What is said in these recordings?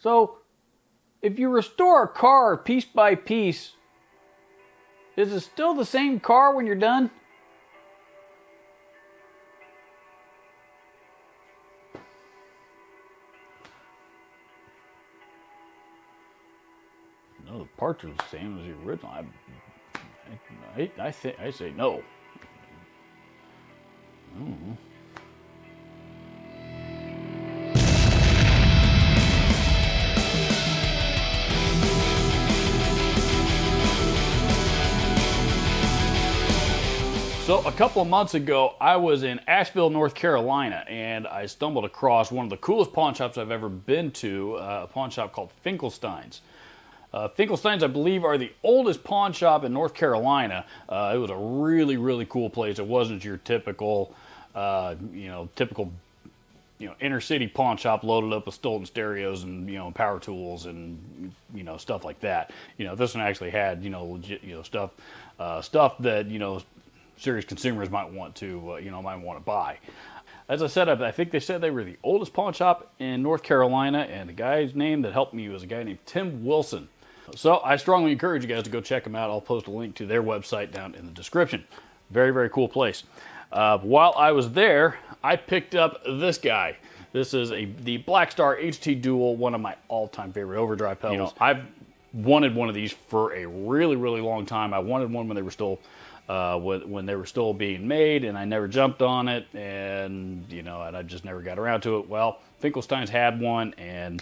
So, if you restore a car piece by piece, is it still the same car when you're done? No, the parts are the same as the original. I say no. Mm-hmm. So a couple of months ago, I was in Asheville, North Carolina, and I stumbled across one of the coolest pawn shops I've ever been to, a pawn shop called Finkelstein's. Finkelstein's, I believe, are the oldest pawn shop in North Carolina. It was a really, really cool place. It wasn't your typical, inner city pawn shop loaded up with stolen stereos and, power tools and, stuff like that. This one actually had, legit, stuff that, serious consumers might want to, buy. As I said, I think they said they were the oldest pawn shop in North Carolina, and the guy's name that helped me was a guy named Tim Wilson. So I strongly encourage you guys to go check them out. I'll post a link to their website down in the description. Very, very cool place. While I was there, I picked up this guy. This is the Blackstar HT Dual, one of my all-time favorite overdrive pedals. I've wanted one of these for a really, really long time. I wanted one when they were still when they were still being made, and I never jumped on it, and and I just never got around to it. Well, Finkelstein's had one, and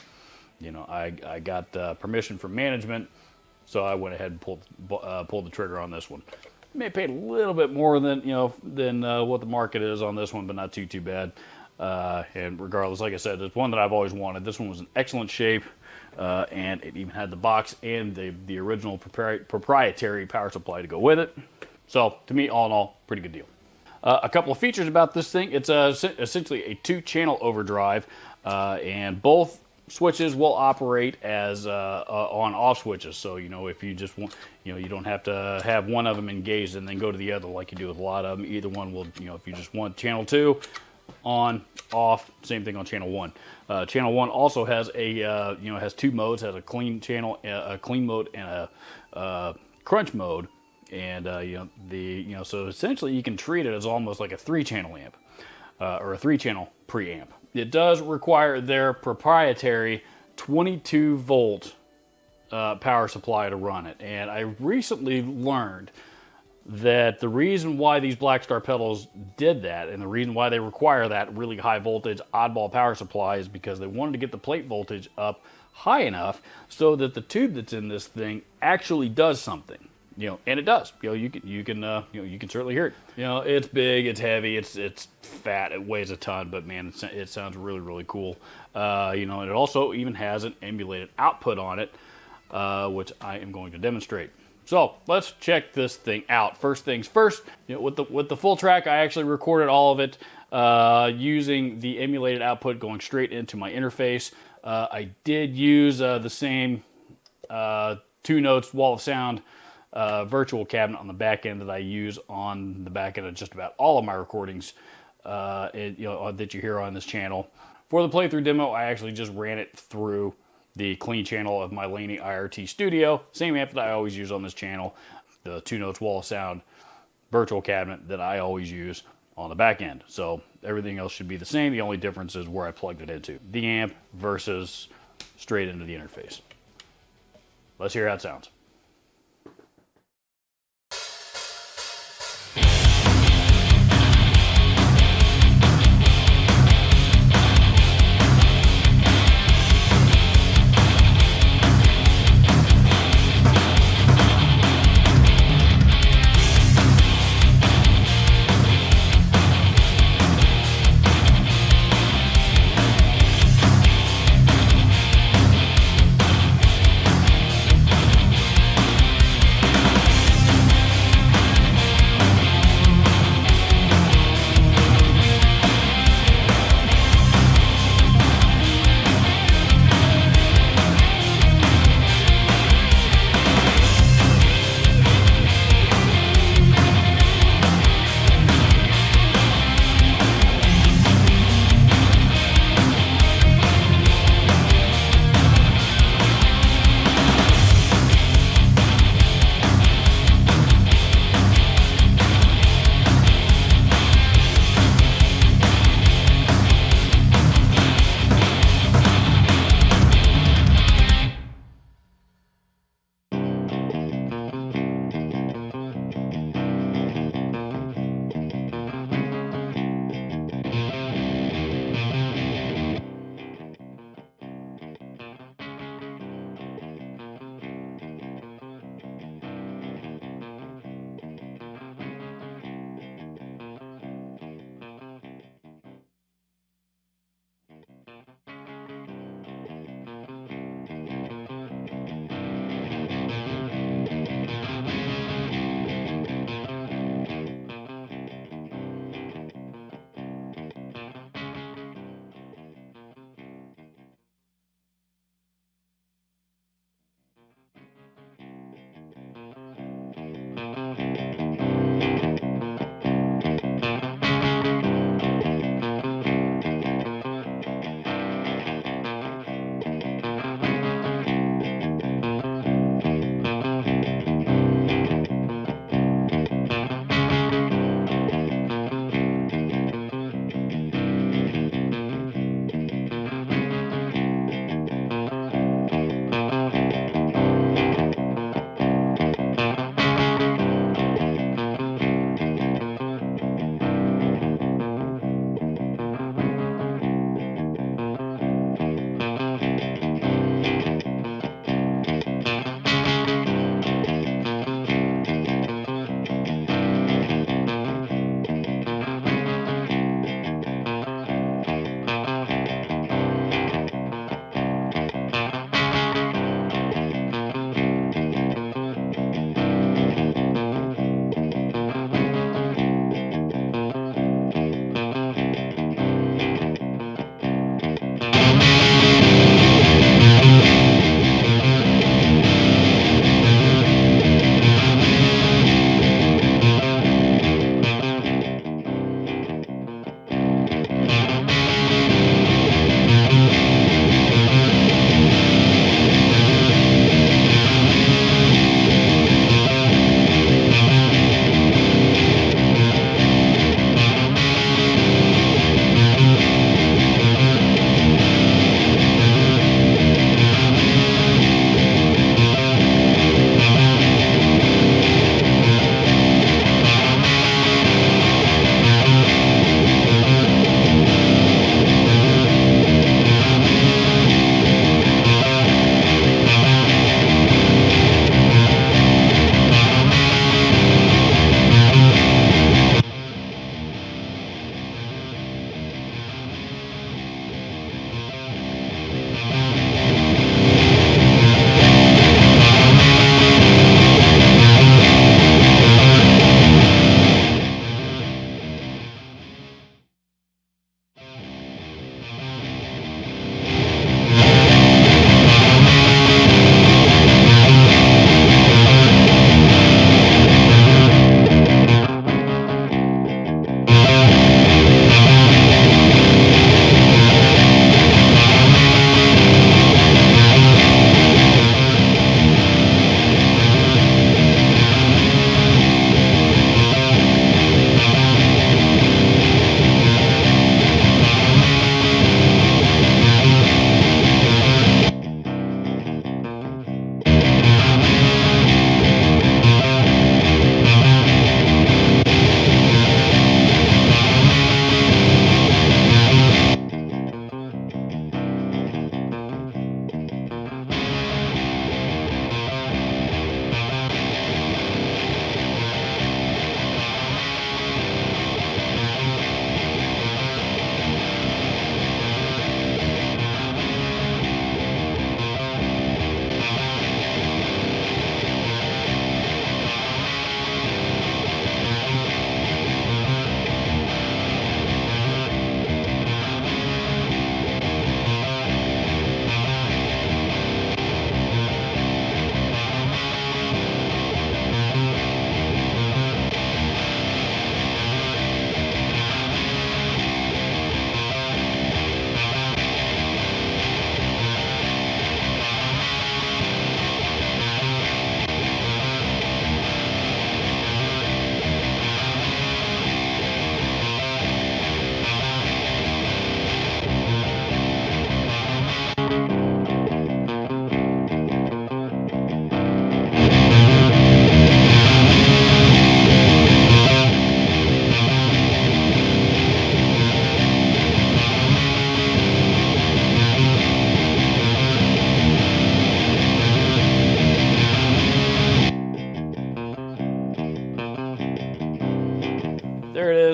I got permission from management, so I went ahead and pulled the trigger on this one. May have paid a little bit more than what the market is on this one, but not too bad. And regardless, like I said, it's one that I've always wanted. This one was in excellent shape, and it even had the box and the original proprietary power supply to go with it. So, to me, all in all, pretty good deal. A couple of features about this thing. It's essentially a 2-channel overdrive, and both switches will operate as on-off switches. So, if you just want, you don't have to have one of them engaged and then go to the other like you do with a lot of them. Either one will, if you just want channel 2, on, off, same thing on channel 1. Channel 1 also has has 2 modes, has a clean channel, a clean mode, and a crunch mode. And so essentially you can treat it as almost like a 3-channel amp or a 3-channel preamp. It does require their proprietary 22 volt power supply to run it. And I recently learned that the reason why these Blackstar pedals did that, and the reason why they require that really high voltage oddball power supply, is because they wanted to get the plate voltage up high enough so that the tube that's in this thing actually does something. And it does. You can certainly hear it. It's big, it's heavy, it's fat, it weighs a ton, but man, it sounds really, really cool. And it also even has an emulated output on it, which I am going to demonstrate. So let's check this thing out. First things first, with the full track, I actually recorded all of it using the emulated output going straight into my interface. I did use the same 2 notes wall of sound virtual cabinet on the back end that I use on the back end of just about all of my recordings that you hear on this channel. For the playthrough demo, I actually just ran it through the clean channel of my Laney IRT Studio, same amp that I always use on this channel, the 2 notes wall of sound virtual cabinet that I always use on the back end. So everything else should be the same. The only difference is where I plugged it into, the amp versus straight into the interface. Let's hear how it sounds.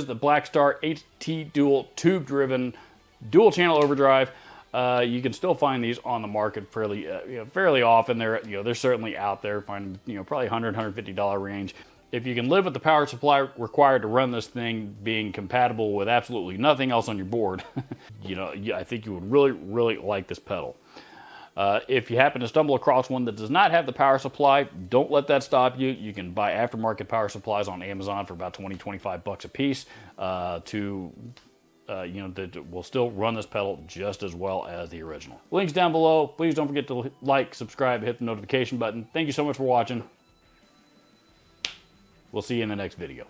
the Blackstar HT Dual tube-driven dual-channel overdrive. You can still find these on the market fairly often. They're certainly out there. Find probably $100, $150 range. If you can live with the power supply required to run this thing being compatible with absolutely nothing else on your board, I think you would really, really like this pedal. If you happen to stumble across one that does not have the power supply, don't let that stop you. You can buy aftermarket power supplies on Amazon for about 20, 25 bucks a piece that will still run this pedal just as well as the original. Links down below. Please don't forget to like, subscribe, hit the notification button. Thank you so much for watching. We'll see you in the next video.